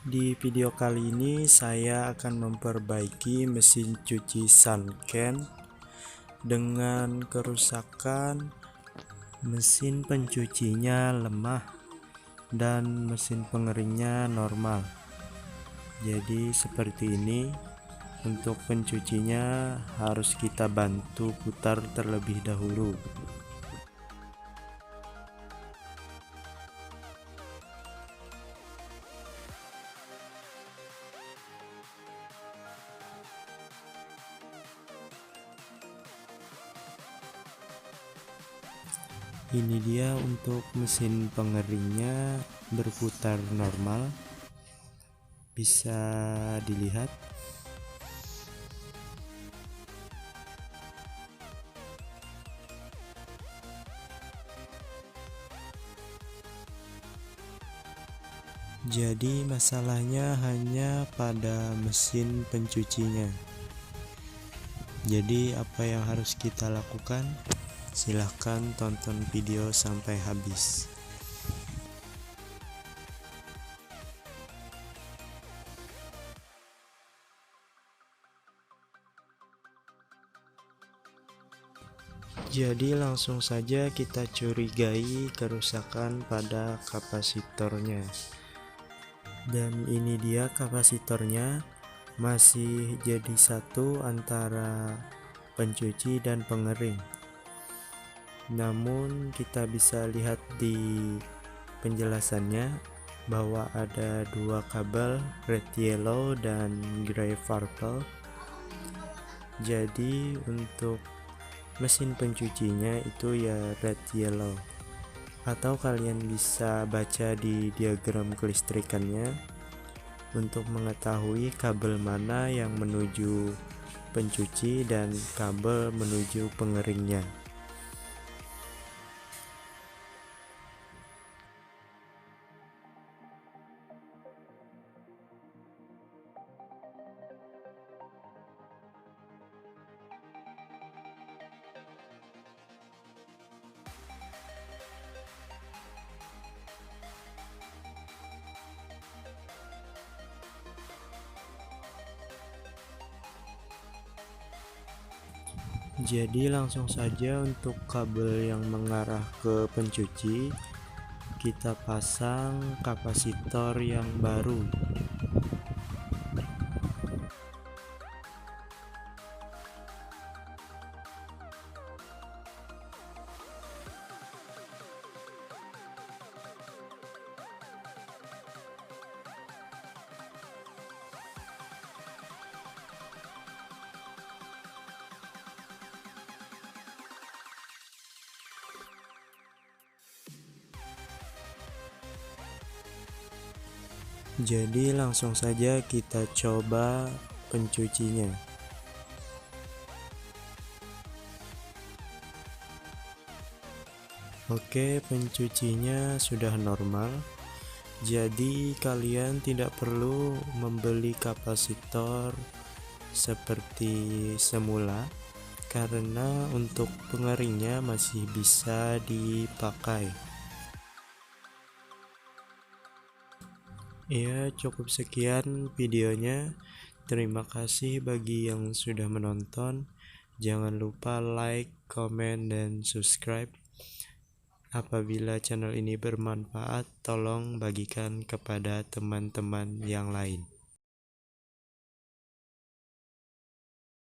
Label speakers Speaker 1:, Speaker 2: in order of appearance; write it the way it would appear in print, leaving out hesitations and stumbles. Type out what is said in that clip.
Speaker 1: Di video kali ini saya akan memperbaiki mesin cuci Sunken dengan kerusakan mesin pencucinya lemah dan mesin pengeringnya normal. Jadi seperti ini. Untuk pencucinya harus kita bantu putar terlebih dahulu. Ini dia untuk mesin pengeringnya berputar normal, bisa dilihat. Jadi masalahnya hanya pada mesin pencucinya. Jadi apa yang harus kita lakukan? Silahkan tonton video sampai habis. Jadi langsung saja kita curigai kerusakan pada kapasitornya. Dan ini dia kapasitornya, masih jadi satu antara pencuci dan pengering. Namun kita bisa lihat di penjelasannya bahwa ada dua kabel, red yellow dan gray purple. Jadi untuk mesin pencucinya itu ya red yellow, atau kalian bisa baca di diagram kelistrikannya untuk mengetahui kabel mana yang menuju pencuci dan kabel menuju pengeringnya. Jadi langsung saja untuk kabel yang mengarah ke pencuci, kita pasang kapasitor yang baru. Jadi langsung saja kita coba pencucinya. Oke, pencucinya sudah normal. Jadi kalian tidak perlu membeli kapasitor seperti semula, karena untuk pengeringnya masih bisa dipakai. Ya, cukup sekian videonya. Terima kasih bagi yang sudah menonton. Jangan lupa like, komen, dan subscribe. Apabila channel ini bermanfaat, tolong bagikan kepada teman-teman yang lain.